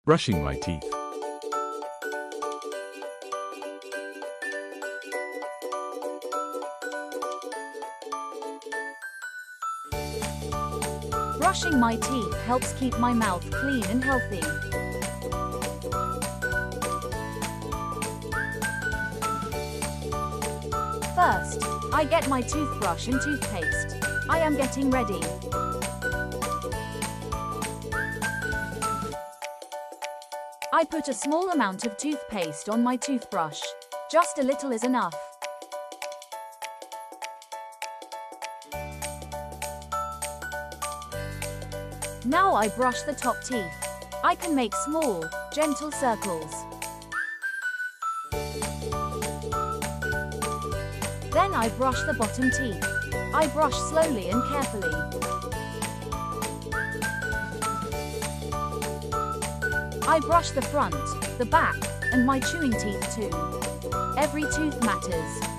Brushing my teeth. Brushing my teeth helps keep my mouth clean and healthy. First, I get my toothbrush and toothpaste. I am getting ready. I put a small amount of toothpaste on my toothbrush. Just a little is enough. Now I brush the top teeth. I can make small, gentle circles. Then I brush the bottom teeth. I brush slowly and carefully. I brush the front, the back, and my chewing teeth too. Every tooth matters.